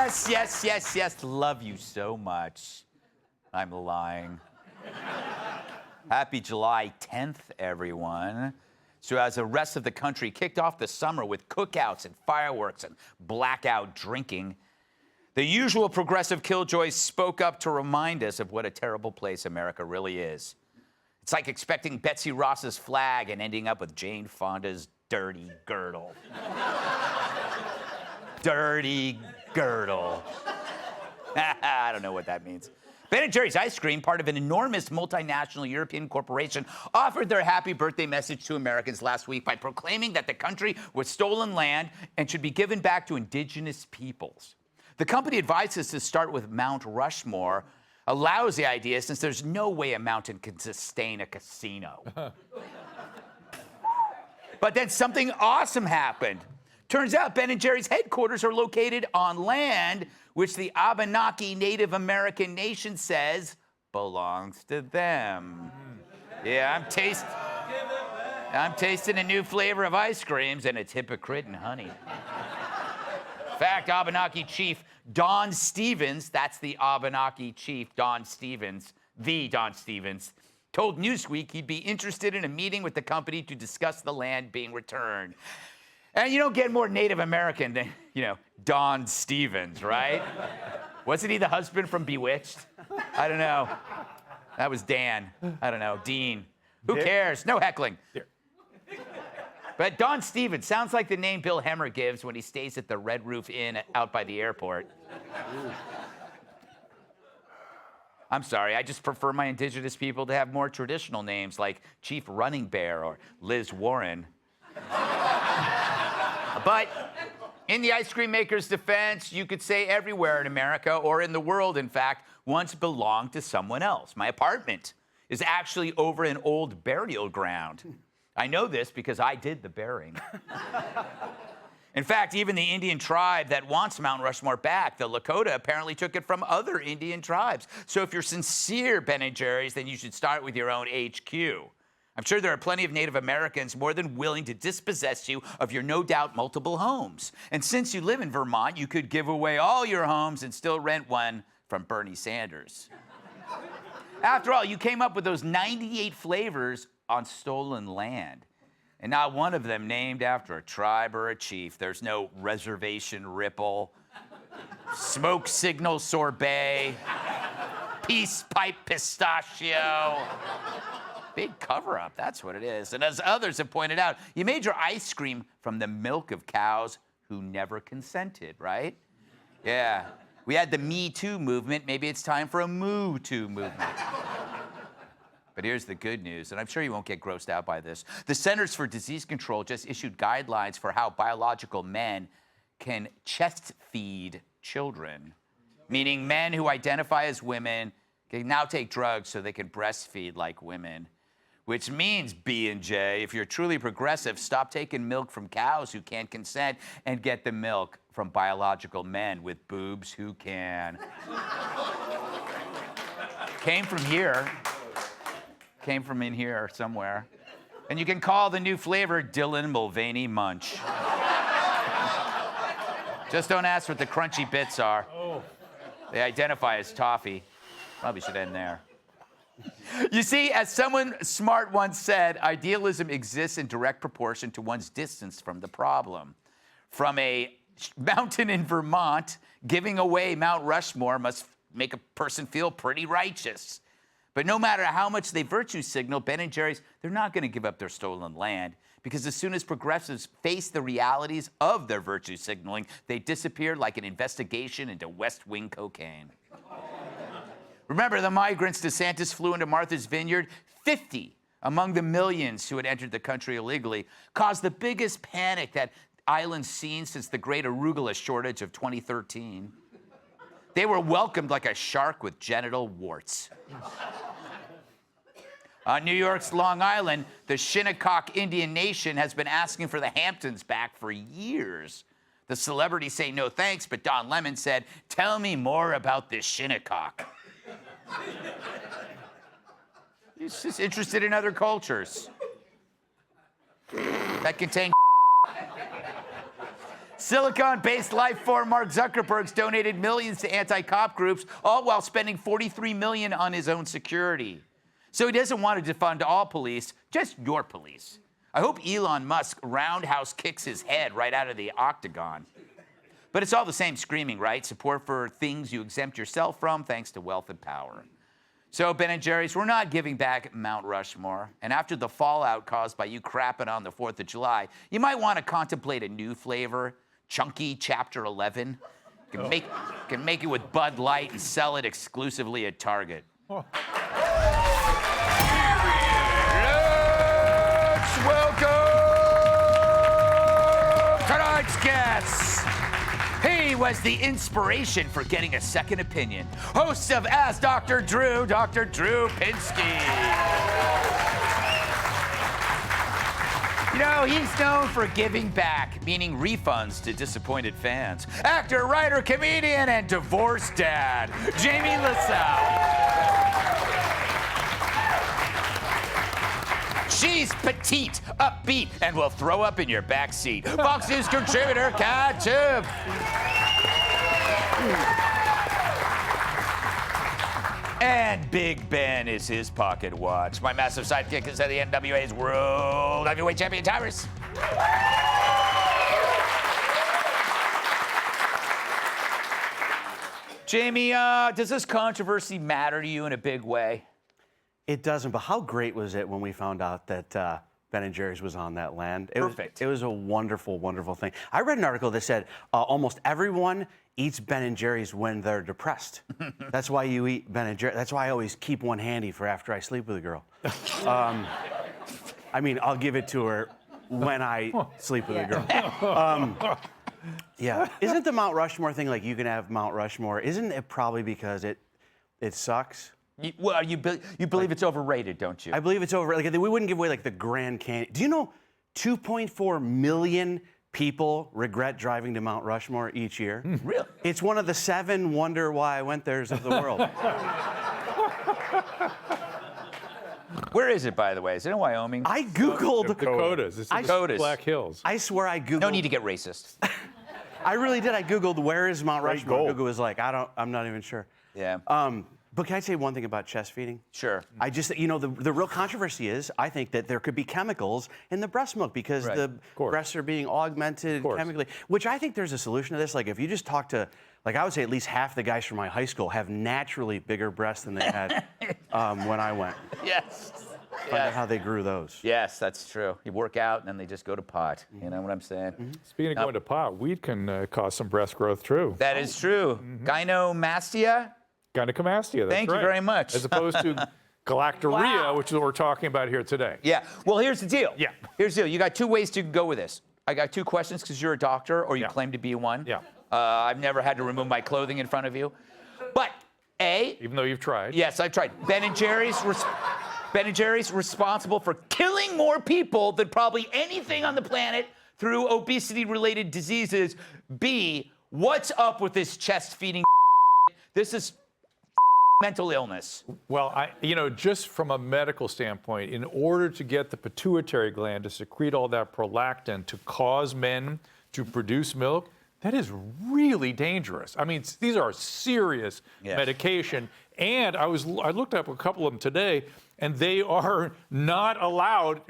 Yes, yes, yes, yes. Love you so much. I'm lying. Happy July 10th, everyone. So as the rest of the country kicked off the summer with cookouts and fireworks and blackout drinking, the usual progressive killjoys spoke up to remind us of what a terrible place America really is. It's like expecting Betsy Ross's flag and ending up with Jane Fonda's dirty girdle. Dirty girdle. I don't know what that means. Ben & Jerry's ice cream, part of an enormous multinational European corporation, offered their happy birthday message to Americans last week by proclaiming that the country was stolen land and should be given back to indigenous peoples. The company advised us to start with Mount Rushmore, a lousy idea since there's no way a mountain can sustain a casino. But then something awesome happened. Turns out Ben & Jerry's headquarters are located on land which the Abenaki Native American nation says belongs to them. Yeah, I'm tasting a new flavor of ice creams, and it's hypocrite and honey. In fact, Abenaki Chief Don Stevens, that's the Abenaki Chief Don Stevens, the Don Stevens, told Newsweek he'd be interested in a meeting with the company to discuss the land being returned. And you don't get more Native American than, Don Stevens, right? Wasn't he the husband from Bewitched? I don't know. That was Dan. I don't know. Dean. Who cares? No heckling. But Don Stevens sounds like the name Bill Hemmer gives when he stays at the Red Roof Inn out by the airport. I'm sorry, I just prefer my indigenous people to have more traditional names like Chief Running Bear or Liz Warren. But in the ice cream maker's defense, you could say everywhere in America, or in the world, in fact, once belonged to someone else. My apartment is actually over an old burial ground. I know this because I did the burying. In fact, even the Indian tribe that wants Mount Rushmore back, the Lakota, apparently took it from other Indian tribes. So if you're sincere, Ben & Jerry's, then you should start with your own HQ. I'm sure there are plenty of Native Americans more than willing to dispossess you of your no doubt multiple homes. And since you live in Vermont, you could give away all your homes and still rent one from Bernie Sanders. After all, you came up with those 98 flavors on stolen land, and not one of them named after a tribe or a chief. There's no reservation ripple, smoke signal sorbet, peace pipe pistachio. Big cover-up, that's what it is. And as others have pointed out, you made your ice cream from the milk of cows who never consented, right? Yeah. We had the Me Too movement. Maybe it's time for a Moo Too movement. But here's the good news, and I'm sure you won't get grossed out by this. The Centers for Disease Control just issued guidelines for how biological men can chest feed children, meaning men who identify as women can now take drugs so they can breastfeed like women. Which means, B&J, if you're truly progressive, stop taking milk from cows who can't consent and get the milk from biological men with boobs who can. Came from here. Came from in here somewhere. And you can call the new flavor Dylan Mulvaney Munch. Just don't ask what the crunchy bits are. They identify as toffee. Probably should end there. You see, as someone smart once said, idealism exists in direct proportion to one's distance from the problem. From a mountain in Vermont, giving away Mount Rushmore must make a person feel pretty righteous. But no matter how much they virtue signal, Ben & Jerry's, they're not going to give up their stolen land, because as soon as progressives face the realities of their virtue signaling, they disappear like an investigation into West Wing cocaine. Remember the migrants DeSantis flew into Martha's Vineyard? 50 among the millions who had entered the country illegally caused the biggest panic that island's seen since the great arugula shortage of 2013. They were welcomed like a shark with genital warts. On New York's Long Island, the Shinnecock Indian Nation has been asking for the Hamptons back for years. The celebrities say no thanks, but Don Lemon said, "Tell me more about this Shinnecock." He's just interested in other cultures that contain Silicon-based life form Mark Zuckerberg's donated millions to anti-cop groups, all while spending $43 million on his own security. So he doesn't want to defund all police, just your police. I hope Elon Musk roundhouse kicks his head right out of the octagon. But it's all the same screaming, right? Support for things you exempt yourself from thanks to wealth and power. So, Ben & Jerry's, we're not giving back Mount Rushmore. And after the fallout caused by you crapping on the 4th of July, you might want to contemplate a new flavor, Chunky Chapter 11. Can make it with Bud Light and sell it exclusively at Target. Oh. Let's welcome tonight's guests. He was the inspiration for getting a second opinion. Host of Ask Dr. Drew, Dr. Drew Pinsky. You know, he's known for giving back, meaning refunds to disappointed fans. Actor, writer, comedian, and divorced dad, Jamie LaSalle. She's petite, upbeat, and will throw up in your back seat. Fox News contributor, Kat Tiff. And Big Ben is his pocket watch. My massive sidekick is the NWA's World Heavyweight Champion, Tyrus. Jamie, does this controversy matter to you in a big way? It doesn't, but how great was it when we found out that Ben & Jerry's was on that land? Perfect. It was a wonderful, wonderful thing. I read an article that said almost everyone eats Ben & Jerry's when they're depressed. That's why you eat Ben & Jerry's. That's why I always keep one handy for after I sleep with a girl. I mean, I'll give it to her when I sleep with a girl. Yeah. Isn't the Mount Rushmore thing like you can have Mount Rushmore? Isn't it probably because it sucks? You believe it's overrated, don't you? I believe it's overrated. Like, we wouldn't give away like the Grand Canyon. Do you know 2.4 million people regret driving to Mount Rushmore each year? Really? It's one of the 7 wonder why I went there's of the world. Where is it, by the way? Is it in Wyoming? I Googled. Dakotas. It's in the Black Hills. I swear I Googled. No need to get racist. I really did. I Googled where is Mount Rushmore. goal. Google was like, I'm not even sure. Yeah. But can I say one thing about chest feeding? Sure. I just, you know, the real controversy is, I think that there could be chemicals in the breast milk because the breasts are being augmented chemically, which I think there's a solution to this. Like, if you just talk to, like, I would say at least half the guys from my high school have naturally bigger breasts than they had when I went. Yes. Find out how they grew those. Yes, that's true. You work out and then they just go to pot. You know what I'm saying? Mm-hmm. Speaking of going to pot, weed can cause some breast growth too. That is true. Gynomastia? Gynecomastia, that's Thank you right. very much. As opposed to galactorrhea, which is what we're talking about here today. Yeah. Well, here's the deal. Yeah. Here's the deal. You got 2 ways to go with this. I got 2 questions because you're a doctor or you claim to be one. Yeah. I've never had to remove my clothing in front of you. But A. Even though you've tried. Yes, I've tried. Ben & Jerry's responsible for killing more people than probably anything on the planet through obesity-related diseases. B. What's up with this chest feeding? This is mental illness. Well, just from a medical standpoint, in order to get the pituitary gland to secrete all that prolactin to cause men to produce milk, that is really dangerous. I mean, these are serious medication. And I looked up a couple of them today, and they are not allowed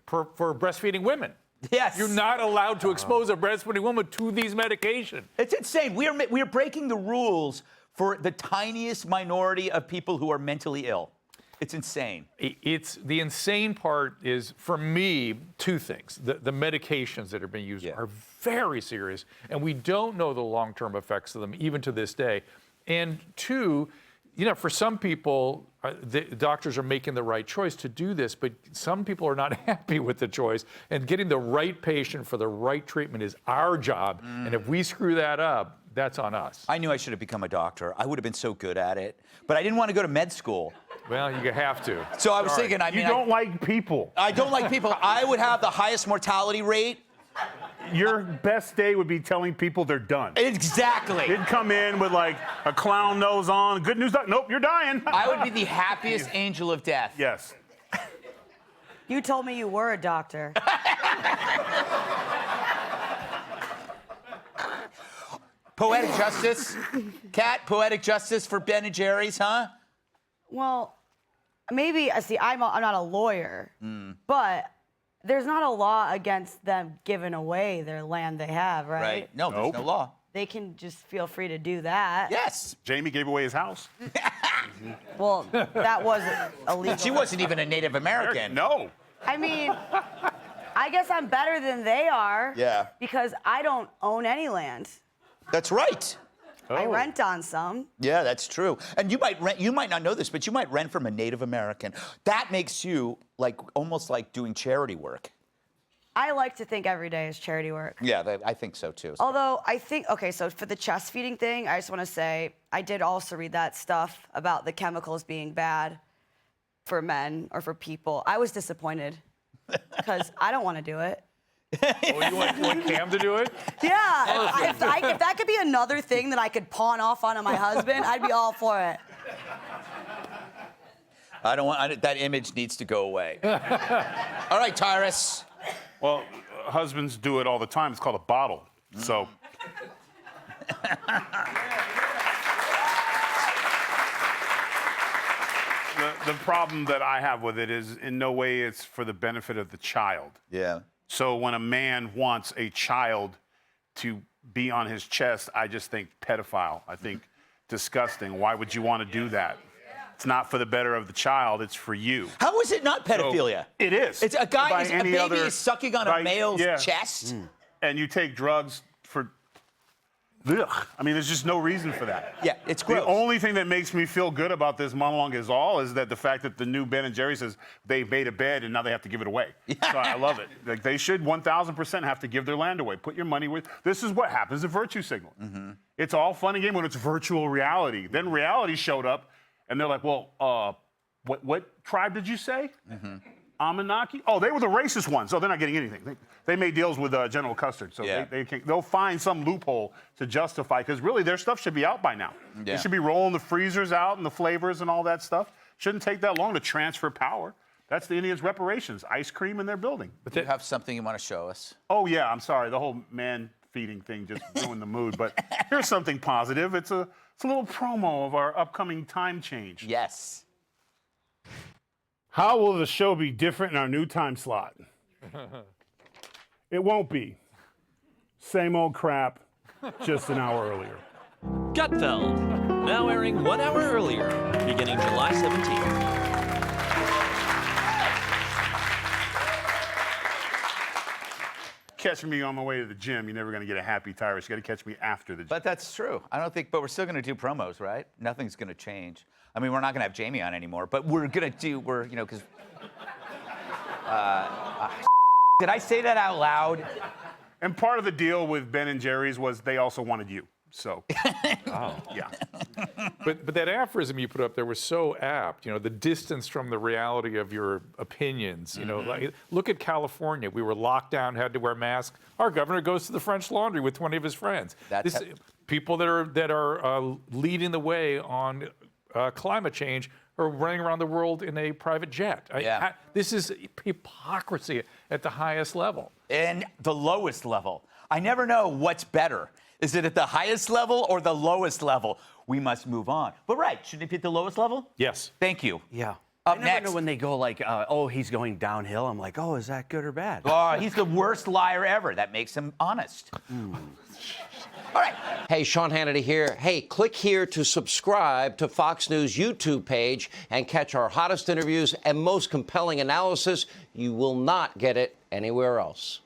for breastfeeding women. Yes. You're not allowed to expose a breastfeeding woman to these medications. It's insane. We are breaking the rules for the tiniest minority of people who are mentally ill. It's insane. It's the insane part is, for me, 2 things. The medications that are being used are very serious, and we don't know the long-term effects of them, even to this day. And 2, for some people, the doctors are making the right choice to do this, but some people are not happy with the choice. And getting the right patient for the right treatment is our job. And if we screw that up, that's on us. I knew I should have become a doctor. I would have been so good at it. But I didn't want to go to med school. Well, you have to. So I was thinking, You don't like people. I don't like people. I would have the highest mortality rate. Your best day would be telling people they're done. Exactly. They'd come in with like a clown nose on. Good news, nope, you're dying. I would be the happiest angel of death. Yes. You told me you were a doctor. Poetic justice. Kat, poetic justice for Ben and Jerry's, huh? Well, maybe, see, I'm not a lawyer, but there's not a law against them giving away their land they have, right? Right. No, there's no law. They can just feel free to do that. Yes. Jamie gave away his house. Well, that wasn't illegal. She wasn't even a Native American. No. I mean, I guess I'm better than they are. Yeah. Because I don't own any land. That's right. I rent on some. Yeah, that's true. And you might not know this, but you might rent from a Native American. That makes you almost like doing charity work. I like to think every day is charity work. Yeah, I think so too. Although I think, okay, so for the chest feeding thing, I just want to say, I did also read that stuff about the chemicals being bad for men or for people. I was disappointed because I don't want to do it. Oh, you want Cam to do it? Yeah, if that could be another thing that I could pawn off onto my husband, I'd be all for it. I don't want that image needs to go away. All right, Tyrus. Well, husbands do it all the time. It's called a bottle. So. The problem that I have with it is in no way it's for the benefit of the child. Yeah. So when a man wants a child to be on his chest, I just think pedophile. I think disgusting. Why would you want to do that? It's not for the better of the child. It's for you. How is it not pedophilia? So, it is. It's a baby is sucking on a male's chest. And you take drugs for. Ugh. I mean, there's just no reason for that. Yeah, it's gross. The only thing that makes me feel good about this monologue is that the fact that the new Ben and Jerry says they made a bed and now they have to give it away. So I love it. Like they should 1,000% have to give their land away. Put your money where. This is what happens at Virtue Signal. It's all fun and game when it's virtual reality. Then reality showed up, and they're like, well, what tribe did you say? Anunnaki? Oh, they were the racist ones. So they're not getting anything. They made deals with General Custer. So they'll find some loophole to justify, because really their stuff should be out by now. Yeah. They should be rolling the freezers out and the flavors and all that stuff. Shouldn't take that long to transfer power. That's the Indians' reparations. Ice cream in their building. But you have something you want to show us? Oh, yeah, I'm sorry. The whole man feeding thing just ruined the mood. But here's something positive. It's a little promo of our upcoming time change. Yes. How will the show be different in our new time slot? It won't be. Same old crap, just an hour earlier. Gutfeld, now airing 1 hour earlier, beginning July 17th. Catch me on my way to the gym, you're never going to get a happy Tyrus. You got to catch me after the gym. But that's true. But we're still going to do promos, right? Nothing's going to change. I mean, we're not going to have Jamie on anymore, but we're going to do, because... did I say that out loud? And part of the deal with Ben and Jerry's was they also wanted you. So, yeah. But that aphorism you put up there was so apt. The distance from the reality of your opinions. Like, look at California. We were locked down, had to wear masks. Our governor goes to the French Laundry with 20 of his friends. People that are leading the way on climate change are running around the world in a private jet. This is hypocrisy at the highest level. And the lowest level. I never know what's better. Is it at the highest level or the lowest level? We must move on. But shouldn't it be at the lowest level? Yes. Thank you. Yeah. Up I never next. know when they go like, oh, he's going downhill. I'm like, oh, is that good or bad? Oh, he's the worst liar ever. That makes him honest. All right. Hey, Sean Hannity here. Hey, click here to subscribe to Fox News YouTube page and catch our hottest interviews and most compelling analysis. You will not get it anywhere else.